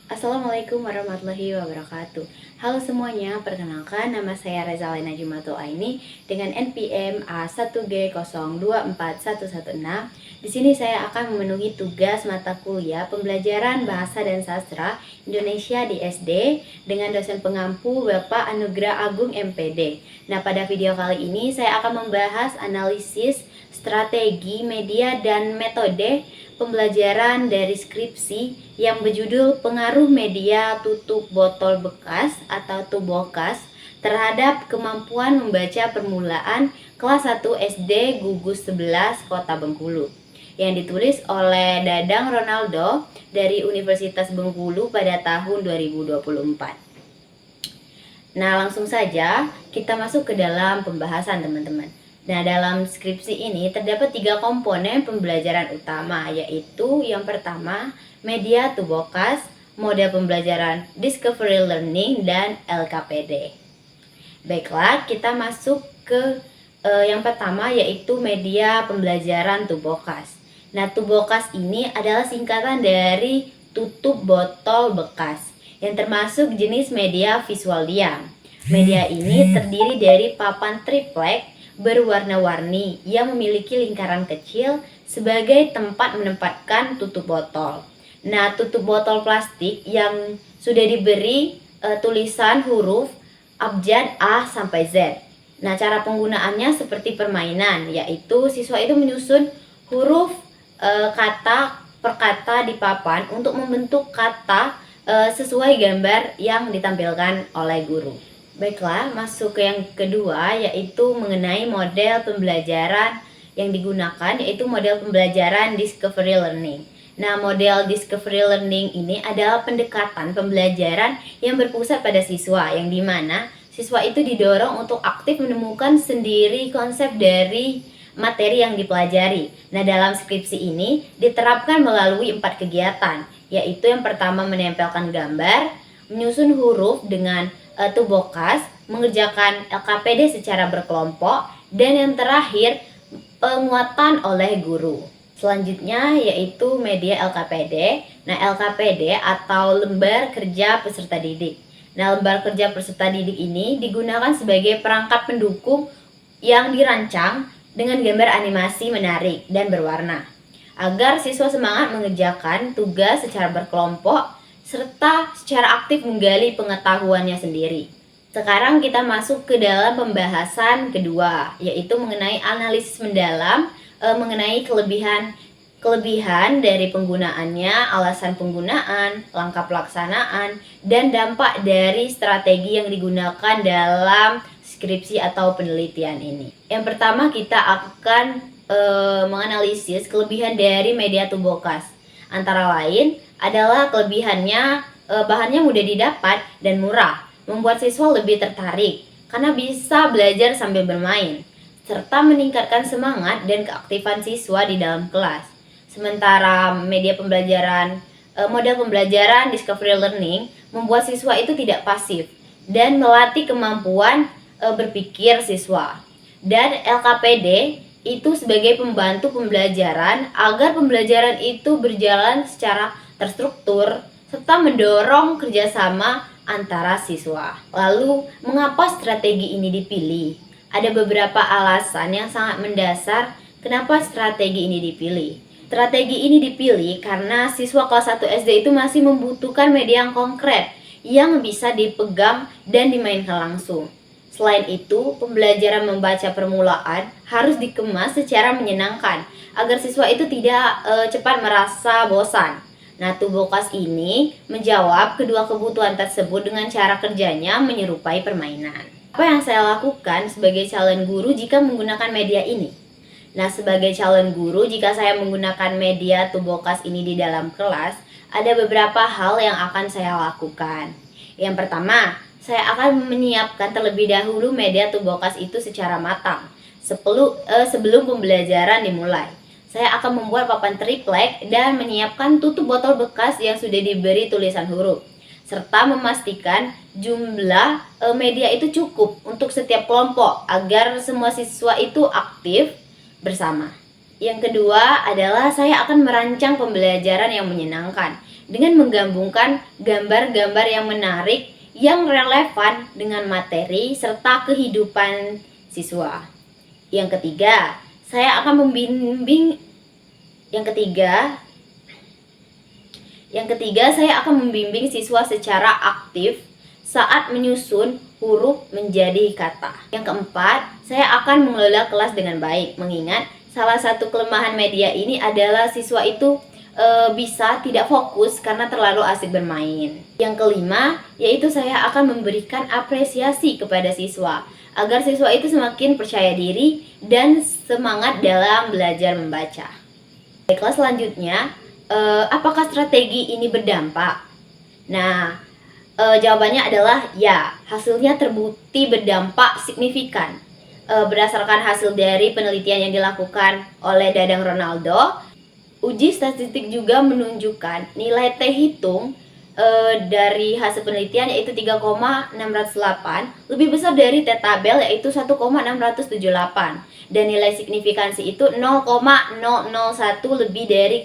Assalamualaikum warahmatullahi wabarakatuh. Halo semuanya, perkenalkan nama saya Rezalina Jumato Aini dengan NPM A1G024116. Di sini saya akan memenuhi tugas mata kuliah pembelajaran Bahasa dan Sastra Indonesia di SD dengan dosen pengampu Bapak Anugrah Agung MPD. Nah, pada video kali ini saya akan membahas analisis strategi, media, dan metode pembelajaran dari skripsi yang berjudul Pengaruh Media Tutup Botol Bekas atau Tubokas terhadap kemampuan membaca permulaan kelas 1 SD Gugus 11 Kota Bengkulu, yang ditulis oleh Dadang Ronaldo dari Universitas Bengkulu pada tahun 2024. Nah, langsung saja kita masuk ke dalam pembahasan, teman-teman. Nah, dalam skripsi ini terdapat 3 komponen pembelajaran utama, yaitu yang pertama, media Tubokas, model pembelajaran Discovery Learning, dan LKPD. Baiklah, kita masuk ke yang pertama, yaitu media pembelajaran Tubokas. Nah, Tubokas ini adalah singkatan dari tutup botol bekas, yang termasuk jenis media visual diam. Media ini terdiri dari papan triplek berwarna-warni yang memiliki lingkaran kecil sebagai tempat menempatkan tutup botol. Nah, tutup botol plastik yang sudah diberi tulisan huruf abjad A sampai Z. Nah, cara penggunaannya seperti permainan, yaitu siswa itu menyusun huruf kata per kata di papan untuk membentuk kata sesuai gambar yang ditampilkan oleh guru. Baiklah, masuk ke yang kedua, yaitu mengenai model pembelajaran yang digunakan, yaitu model pembelajaran Discovery Learning. Nah, model Discovery Learning ini adalah pendekatan pembelajaran yang berpusat pada siswa, yang dimana siswa itu didorong untuk aktif menemukan sendiri konsep dari materi yang dipelajari. Nah, dalam skripsi ini diterapkan melalui 4 kegiatan, yaitu yang pertama menempelkan gambar, menyusun huruf dengan Tubokas, mengerjakan LKPD secara berkelompok, dan yang terakhir penguatan oleh guru. Selanjutnya yaitu media LKPD. Nah, LKPD atau lembar kerja peserta didik. Nah, lembar kerja peserta didik ini digunakan sebagai perangkat pendukung yang dirancang dengan gambar animasi menarik dan berwarna, agar siswa semangat mengerjakan tugas secara berkelompok serta secara aktif menggali pengetahuannya sendiri. Sekarang kita masuk ke dalam pembahasan kedua, yaitu mengenai analisis mendalam mengenai kelebihan dari penggunaannya, alasan penggunaan, langkah pelaksanaan, dan dampak dari strategi yang digunakan dalam skripsi atau penelitian ini. Yang pertama, kita akan menganalisis kelebihan dari media Tubokas. Antara lain adalah kelebihannya, bahannya mudah didapat dan murah, membuat siswa lebih tertarik karena bisa belajar sambil bermain, serta meningkatkan semangat dan keaktifan siswa di dalam kelas. Sementara media pembelajaran, model pembelajaran Discovery Learning membuat siswa itu tidak pasif dan melatih kemampuan berpikir siswa. Dan LKPD itu sebagai pembantu pembelajaran agar pembelajaran itu berjalan secara terstruktur serta mendorong kerjasama antara siswa. Lalu, mengapa strategi ini dipilih? Ada beberapa alasan yang sangat mendasar kenapa strategi ini dipilih. Strategi ini dipilih karena siswa kelas 1 SD itu masih membutuhkan media yang konkret yang bisa dipegang dan dimainkan langsung. Selain itu, pembelajaran membaca permulaan harus dikemas secara menyenangkan agar siswa itu tidak cepat merasa bosan. Nah, Tubokas ini menjawab kedua kebutuhan tersebut dengan cara kerjanya menyerupai permainan. Apa yang saya lakukan sebagai calon guru jika menggunakan media ini? Nah, sebagai calon guru, jika saya menggunakan media Tubokas ini di dalam kelas, ada beberapa hal yang akan saya lakukan. Yang pertama, saya akan menyiapkan terlebih dahulu media Tubokas itu secara matang sebelum pembelajaran dimulai. Saya akan membuat papan triplek dan menyiapkan tutup botol bekas yang sudah diberi tulisan huruf, serta memastikan jumlah media itu cukup untuk setiap kelompok agar semua siswa itu aktif bersama. Yang kedua adalah saya akan merancang pembelajaran yang menyenangkan. dengan menggabungkan gambar-gambar yang menarik yang relevan dengan materi serta kehidupan siswa. Yang ketiga, saya akan membimbing saya akan membimbing siswa secara aktif saat menyusun huruf menjadi kata. Yang keempat, saya akan mengelola kelas dengan baik, mengingat salah satu kelemahan media ini adalah siswa itu bisa tidak fokus karena terlalu asik bermain. Yang kelima, yaitu saya akan memberikan apresiasi kepada siswa agar siswa itu semakin percaya diri dan semangat dalam belajar membaca. Baiklah, selanjutnya, apakah strategi ini berdampak? Nah, jawabannya adalah ya, hasilnya terbukti berdampak signifikan. Berdasarkan hasil dari penelitian yang dilakukan oleh Dadang Ronaldo, uji statistik juga menunjukkan nilai T hitung dari hasil penelitian yaitu 3,608 lebih besar dari T tabel yaitu 1,678 dan nilai signifikansi itu 0,001 lebih dari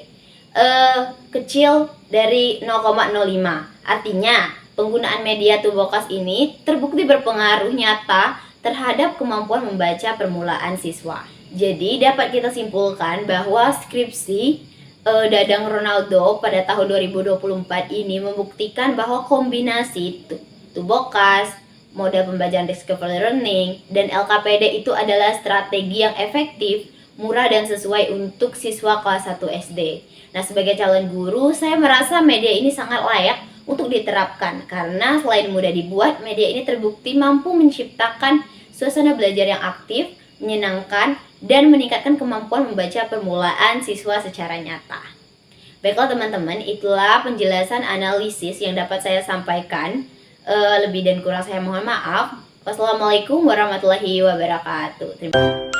kecil dari 0,05. Artinya penggunaan media Tubokas ini terbukti berpengaruh nyata terhadap kemampuan membaca permulaan siswa. Jadi dapat kita simpulkan bahwa skripsi Dadang Ronaldo pada tahun 2024 ini membuktikan bahwa kombinasi Tubokas, model pembelajaran discovery learning, dan LKPD itu adalah strategi yang efektif, murah, dan sesuai untuk siswa kelas 1 SD. Nah, sebagai calon guru, saya merasa media ini sangat layak untuk diterapkan karena selain mudah dibuat, media ini terbukti mampu menciptakan suasana belajar yang aktif, menyenangkan, dan meningkatkan kemampuan membaca permulaan siswa secara nyata. Baiklah teman-teman, itulah penjelasan analisis yang dapat saya sampaikan. Lebih dan kurang saya mohon maaf. Wassalamualaikum warahmatullahi wabarakatuh. Terima kasih.